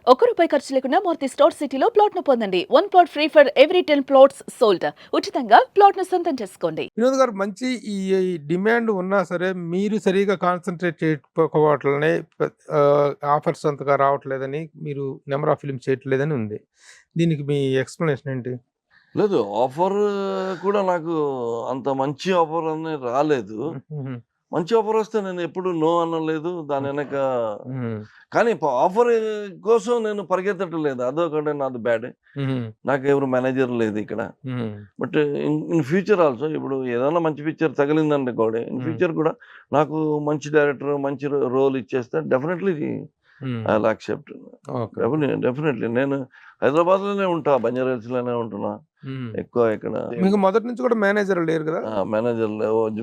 రూపాయి ఖర్చు లేకుండా మారుతి స్టోర్ సిటీలో ప్లాట్‌ను పొందండి. 1 plot free for every 10 plots sold. ఉచితంగా ప్లాట్‌ను సొంతం చేసుకోండి. వినోద్ గారు మంచి ఈ డిమాండ్ ఉన్నా సరే మీరు సరిగ్గా కాన్సంట్రేట్ చేయకపోవట్లనే ఆఫర్స్ అంతగా రావట్లేదని మీరు నెంబర్ ఆఫ్ ఫిల్మ్స్ చేయట్లేదని ఉంది. దీనికి మీ ఎక్స్‌ప్లనేషన్ ఏంటి? లేదు. ఆఫర్ కూడా నాకు అంత మంచి ఆఫర్ అని రాలేదు. హుహు. మంచి ఆఫర్ వస్తే నేను ఎప్పుడు నో అనలేదు. దాని వెనక హ్మ్. కానీ ఆఫర్ కోసం నేను పరిగెత్తటం లేదు. అదొకటి నాది బ్యాడ్. హుహు. నాకు ఎవరు మేనేజర్ లేదు ఇక్కడ. హ్మ్. బట్ ఇన్ ఫ్యూచర్ ఆల్సో ఇప్పుడు ఏదైనా మంచి పిక్చర్ తగిలిందనుకోండి, ఇన్ ఫ్యూచర్ కూడా నాకు మంచి డైరెక్టర్, మంచి రోల్ ఇచ్చేస్తే డెఫినెట్‌లీ హ్మ్. I will accept. Okay. Definitely నేను హైదరాబాద్‌లోనే ఉంటా. బంజారా హిల్స్‌లోనే ఉంటున్నా. హ్మ్. ఎక్కువ ఇక్కడ మీకు మొదటి నుంచి కూడా మేనేజర్ లేరు కదా? మేనేజర్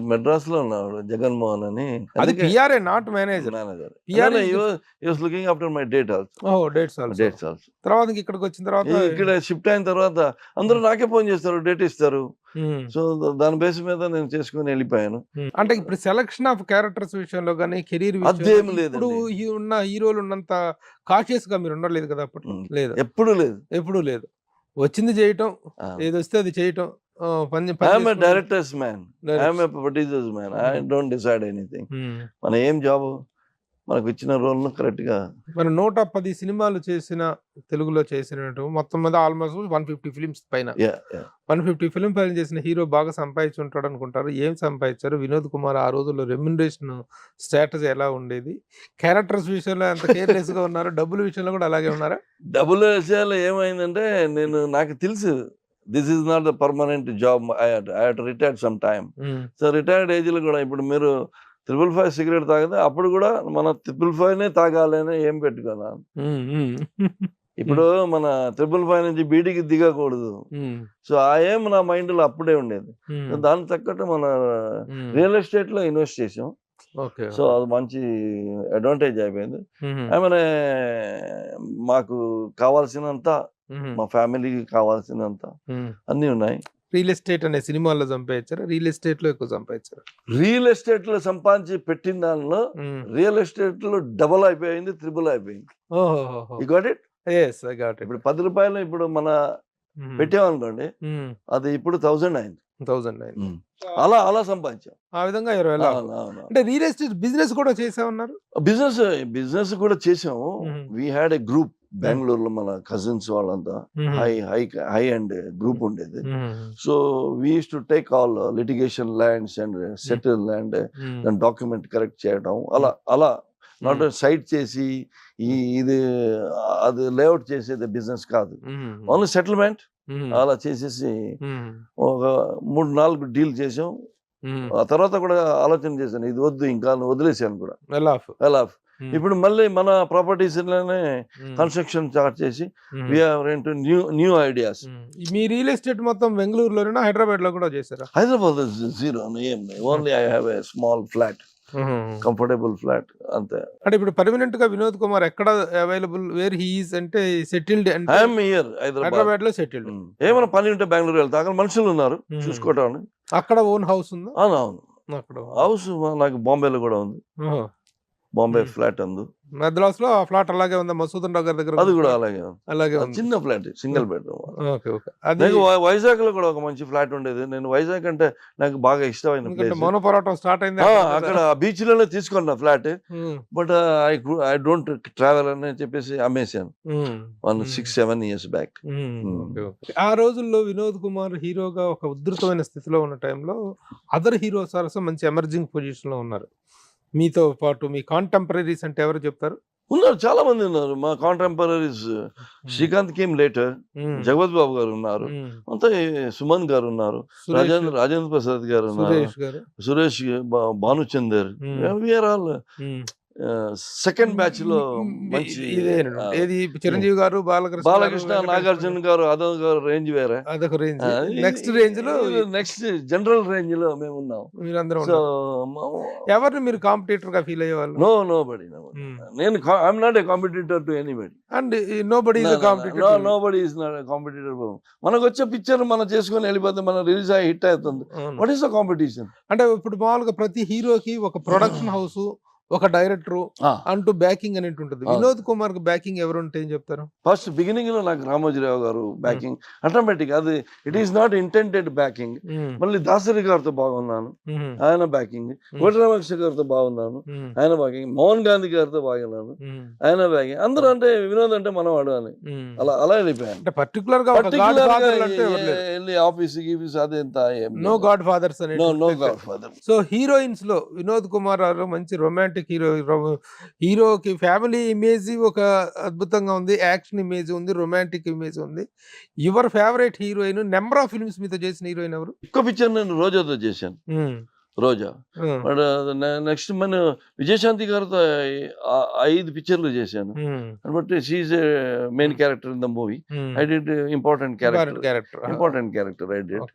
మెడ్రాస్‌లో ఉన్నాడు జగన్‌మోహన్ అని. అది అందుకే PRA not manager. Manager. PR No, is he was looking after my date also. Oh! Dates also. Dates also. తర్వాత ఇంక ఇక్కడికి వచ్చిన తర్వాత ఇక్కడ షిఫ్ట్ అయిన తర్వాత అందరూ నాకే ఫోన్ చేస్తారు. డేట్ ఇస్తారు. హ్మ్. సో, దాని బేస్ మీద నేను చేసుకొని వెళ్ళిపోయాను. అంటే ఇప్పుడు సెలక్షన్ ఆఫ్ క్యారెక్టర్స్ విషయంలో గాని, కెరీర్ విషయంలో అదేం ఇప్పుడు లేదండి. ఉన్న హీరోలు ఉన్నంత కాషియస్‌గా మీరు ఉండలేదు కదా అప్పట్లో? లేదు. ఎప్పుడూ లేదు. ఎప్పుడూ లేదు. వచ్చింది చేయటం, ఆ! ఏదొస్తే అది చేయటం. పని ఐ యామ్ ఏ చేసుకుంటూ directors man. I am a producers man. I don't decide anything. హ్మ్. మన ఏం జాబు మనకు ఇచ్చిన రోల్‌ను కరెక్ట్‌గా మరి 110 సినిమాలు చేసిన తెలుగులో చేసినట్టు మొత్తం మీద ఆల్‌మోస్ట్ 150 ఫిల్మ్స్ పైన. యాహ్! 150 ఫిల్మ్ పైన చేసిన హీరో బాగా సంపాదించి ఉంటాడు అనుకుంటారు. ఏం సంపాదించారు? వినోద్ కుమార్ ఆ రోజుల్లో రెమ్యునరేషన్ స్టేటస్ ఎలా ఉండేది? క్యారెక్టర్స్ విషయంలో ఎంత కేర్‌లెస్‌గా ఉన్నారు? డబ్బుల విషయంలో కూడా అలాగే ఉన్నారా? డబుల్ విషయాల్లో ఏమైందంటే నాకు తెలుసు. This is not the permanent job. I had retired some time. Hmm. So, retired ఏజ్‌లో కూడా ఇప్పుడు మీరు 555 సిగరెట్ తాగితే అప్పుడు కూడా మన 555నే తాగాలి అని ఏం పెట్టుకున్నాను. హ్మ్. హ్మ్. ఇప్పుడు మన 555 నుంచి బీడీకి దిగకూడదు. హ్మ్. సో, ఆ ఎయిమ్ నా మైండ్‌లో అప్పుడే ఉండేది. సో, హ్మ్. దానికి తగ్గట్టు మన హ్మ్. రియల్ ఎస్టేట్‌లో ఇన్వెస్ట్ చేసాం. ఓకే. So, okay. అది మంచి అడ్వాంటేజ్ అయిపోయింది. హుహు. ఏమనే మాకు కావాల్సినంత హుహు. మా ఫ్యామిలీకి కావాల్సినంత హ్మ్. అన్నీ ఉన్నాయి. రియల్ ఎస్టేట్ అనే సినిమాల్లో సంపాదించారా? రియల్ ఎస్టేట్‌లో ఎక్కువ సంపాదించారా? రియల్ ఎస్టేట్‌లో సంపాదించి పెట్టిన దానిలో హ్మ్. రియల్ ఎస్టేట్‌లో డబుల్ అయిపోయింది. త్రిబుల్ అయిపోయింది. ఓహోహోహో! You got it? Yes. I got it. ఇప్పుడు రూ. 10 ఇప్పుడు మన హ్మ్. పెట్టామనుకోండి. హ్మ్. అది ఇప్పుడు 1000 అయింది. 1000 అయింది. అలా సంపాదించాం. ఆ విధంగా 20 లాభం. అవునవును. అంటే రియల్ ఎస్టేట్ బిజినెస్ కూడా చేసామన్నారు? బిజినెస్ కూడా చేసాము. హుహు. వి హాడ్ ఎ గ్రూప్ హ్మ్. బెంగుళూరులో మన కజిన్స్ వాళ్ళంతా హుహు. హై అండ్ గ్రూప్ ఉండేది. హుహు. So, we used to take all litigation lands and settle and hmm. దాని డాక్యుమెంట్ కరెక్ట్ చేయడం. అలా నాట్ సైట్ చేసి ఇది అది లేఅవుట్ చేసేది బిజినెస్ కాదు. హుహు. ఓన్లీ సెటిల్మెంట్ హుహు. అలా చేసేసి హుహు. ఒక 3, 4 డీల్ చేసాం. హ్మ్. ఆ తర్వాత కూడా ఆలోచన చేశాను. ఇది వద్దు ఇంకా అని వదిలేసాను కూడా. Well of. Well of. హ్మ్. ఇప్పుడు మళ్ళీ మన ప్రాపర్టీస్‌లోనే హ్మ్. కన్‌స్ట్రక్షన్ స్టార్ట్ చేసి హుహు. We are into new ideas. Hmm. మీ రియల్ ఎస్టేట్ మొత్తం బెంగుళూరులోనేనా? హైదరాబాద్‌లో కూడా చేసారా? హైదరాబాద్‌లో జీరో ఏం లేదు. Only I have a small flat. హుహు. కంఫర్టబుల్ ఫ్లాట్ అంతే. అంటే ఇప్పుడు పర్మనెంట్‌గా వినోద్ కుమార్ ఎక్కడ అవైలబుల్ వేర్ హి ఈస్ అంటే సెటిల్డ్ ఐ అంటే యామ్ హియర్ హైదరాబాద్. హైదరాబాద్‌లో సెటిల్డ్. ఏమైనా పని ఉంటే బెంగుళూరు వెళ్తా. అక్కడ మనుషులున్నారు హ్మ్. చూసుకోవడానికి. అక్కడ ఓన్ హౌస్ ఉందా? అవునవును. అక్కడ హౌస్ నాకు బాంబేలో కూడా ఉంది. ఓహో! బాంబే హ్మ్. ఫ్లాట్ ఉంది. మద్రాస్‌లో ఆ ఫ్లాట్ అలాగే ఉందా? మసూదన్ నగర్ దగ్గర అది ఉన్న కూడా ఫ్లాట్ అలాగే ఉంది. అలాగే అది ఉంది. చిన్న flat single bedroom. Okay. Okay. అది నాకు వైజాగ్‌లో కూడా ఒక మంచి ఫ్లాట్ ఉండేది. నేను వైజాగ్ అంటే నాకు బాగా ఇష్టమైన ఎందుకంటే ప్లేస్. మౌన పోరాటం స్టార్ట్ అయింది అక్కడ కదా! అక్కడ బీచ్‌లోనే తీసుకున్నా ఫ్లాట్. హ్మ్. బట్ ఐ డోంట్ ట్రావెల్ అని చెప్పేసి అమ్మేసాను. హ్మ్. 6, 7 ఇయర్స్ బ్యాక్. ఓకే. ఓకే. ఆ రోజుల్లో వినోద్ కుమార్ హీరోగా ఒక ఉధృతమైన స్థితిలో ఉన్న టైంలో అదర్ హీరోస్ ఆల్సో మంచి ఎమర్జింగ్ పొజిషన్‌లో ఉన్నారు. మీతో పాటు మీ కాంటెంపరరీస్ అంటే ఎవరు చెప్తారు? ఉన్నారు చాలా మంది ఉన్నారు. మా కాంటెంపరరీస్ హ్మ్. Srikanth came later. హ్మ్. జగపతి బాబు గారు ఉన్నారు. హ్మ్. అంతా సుమన్ గారు ఉన్నారు. సురేష్, రాజేంద్ర ప్రసాద్ గారు ఉన్నారు. సురేష్ గారు. సురేష్, భానుచందర్. హ్మ్. వి ఆర్ ఆల్ హ్మ్. సెకండ్ బ్యాచ్‌లో హ్మ్. మంచి ఇదేనండి. ఆహ్, ఏది చిరంజీవి గారు, బాలకృష్ణ గారు, బాలకృష్ణ, వెంకటేశ్వర నాగార్జున గారు అదొక రేంజ్ వేరే. అదొక రేంజ్. ఆ! నెక్స్ట్ రేంజ్‌లో నెక్స్ట్ జనరల్ రేంజ్‌లో మేమున్నాం. మీరందరూ సో, ఉన్నారు. మ ఎవరిని మీరు కాంపిటీటర్‌గా ఫీల్ అయ్యేవాళ్ళు? నోబడీ. హ్మ్. నేను I am not a competitor to anybody. And nobody is a competitor to you. Nobody is not a competitor. మనకొచ్చే పిక్చర్ మనం చేసుకొని వెళ్ళిపోతే మనం రిలీజ్ అయ్యి హిట్ అవుతుంది. అవును. What is the competition? అంటే ఇప్పుడు మామూలుగా ప్రతి హీరోకి ఒక ప్రొడక్షన్ హౌసు, ఒక డైరెక్టర్ అంటూ బ్యాకింగ్ అనేది ఉంటుంది. వినోద్ కుమార్ కి బ్యాకింగ్ ఎవరు ఉంటే ఏం చెప్తారు? ఫస్ట్ బిగినింగ్ లో నాకు రామోజీరావు గారు బ్యాకింగ్ ఆటోమేటిక్, అది it is not intended backing. మళ్ళీ దాసరి గారితో బాగున్నాను, ఆయన బ్యాకింగ్. కోటి రామకృష్ణ గారితో బాగున్నాను, ఆయన బ్యాకింగ్. మోహన్ గాంధీ గారితో బాగున్నాను, ఆయన బ్యాకింగ్. అందరూ అంటే వినోద్ అంటే మనవాడు అని అలా వెళ్ళిపోయాను. అంటే పర్టికులర్ గా వెళ్ళి ఆఫీస్ గీఫీస్ అదేంత నో గాడ్ ఫాదర్స్ అని. No godfather. So heroines లో వినోద్ కుమార్ గారు మంచి రొమాంటిక్ హీరోకి ఫ్యామిలీ ఇమేజ్ ఒక అద్భుతంగా ఉంది, యాక్షన్ ఇమేజ్ ఉంది, రొమాంటిక్ ఇమేజ్ ఉంది. Your favourite heroine, number of films మీతో చేసిన హీరోయిన్ ఎవరు? ఎక్కువ పిక్చర్ నేను రోజాతో చేశాను. రోజా. బట్ నెక్స్ట్ మన విజయశాంతి గారితో 5 పిక్చర్లు చేశాను. But she main character in the movie. I did important character I did.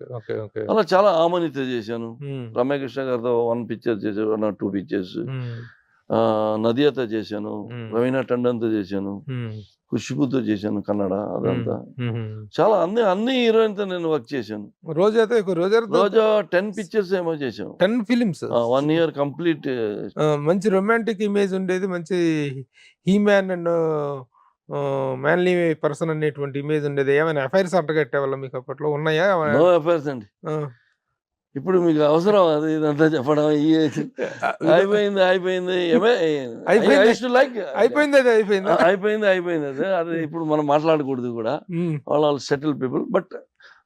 అలా చాలా ఆమనితో చేశాను. రమ్యకృష్ణ గారితో 1 పిక్చర్ చేశాను, 2 పిక్చర్స్. నదియాతో చేశాను, రవీనా టండన్తో చేశాను, ఖుష్బుతో చేశాను కన్నడ. అదంతా చాలా అన్ని హీరోయిన్ తో నేను వర్క్ చేశాను. రోజా 10 పిక్చర్స్ ఏమో చేశాను, 10 ఫిలిమ్స్, 1 year కంప్లీట్. మంచి రొమాంటిక్ ఇమేజ్ ఉండేది, మంచి హీమ్యాన్ అండ్ మ్యాన్లీ పర్సన్ అనేటువంటి ఇమేజ్ ఉండేది. ఏమైనా అఫైర్స్ అంటగట్టే వల్ల మీకు అప్పట్లో ఉన్నాయా? నో అఫైర్స్ అండి. ఇప్పుడు మీకు అవసరం అది ఇదంతా చెప్పడం? అయిపోయింది అదే. అది ఇప్పుడు మనం మాట్లాడకూడదు కూడా. వాళ్ళు settle people. But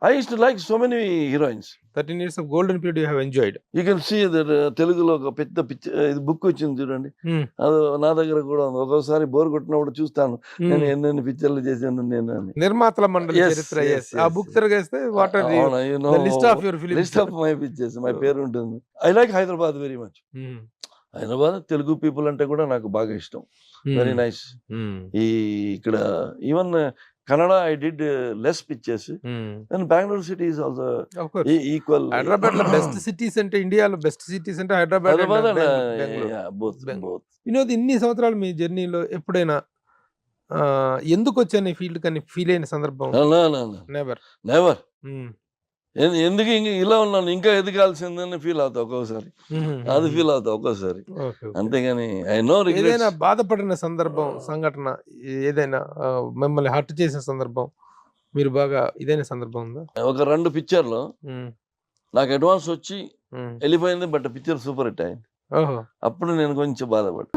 I used to like so many heroines. 13 years of golden period you have enjoyed. You can see that తెలుగులో ఒక పెద్ద బుక్ వచ్చింది చూడండి, అది నా దగ్గర కూడా ఉంది. ఒక్కొక్కసారి బోర్ కొట్టినప్పుడు చూస్తాను నేను ఎన్నెన్ని పిక్చర్లు చేశాను నేను అని. నిర్మాతల మండలి చరిత్ర, ఆ బుక్ తిరగేస్తే what are the list of your films, list of my pictures, my పేరు ఉంటుంది. I like Hyderabad very much. Hyderabad Telugu people అంటే కూడా నాకు బాగా ఇష్టం. Very nice. ఈ ఇక్కడ even Kannada I did less pictures. And Bangalore city is also equal. Hyderabad లో బెస్ట్ సిటీస్ అంటే, ఇండియాలో బెస్ట్ సిటీస్ అంటే హైదరాబాద్ both. వినోద్, ఇన్ని సంవత్సరాలు మీ జర్నీలో ఎప్పుడైనా ఎందుకు వచ్చాను ఈ ఫీల్డ్ కానీ ఫీల్ అయిన సందర్భం? నెవర్. ఎందుకు ఇలా ఉన్నాను, ఇంకా ఎదగాల్సిందని ఫీల్ అవుతా ఒక్కోసారి. అది ఫీల్ అవుతా ఒక్కోసారి, అంతేగాని ఐ నో రిగ్రెట్స్. ఏదైనా బాధపడిన సందర్భం, సంఘటన ఏదైనా మిమ్మల్ని హర్ట్ చేసిన సందర్భం, మీరు బాగా ఇదైన సందర్భం ఉందా? ఒక 2 పిక్చర్లో నాకు అడ్వాన్స్ వచ్చి వెళ్ళిపోయింది, బట్ పిక్చర్ సూపర్ హిట్ అయింది. అప్పుడు నేను కొంచెం బాధపడ్డా.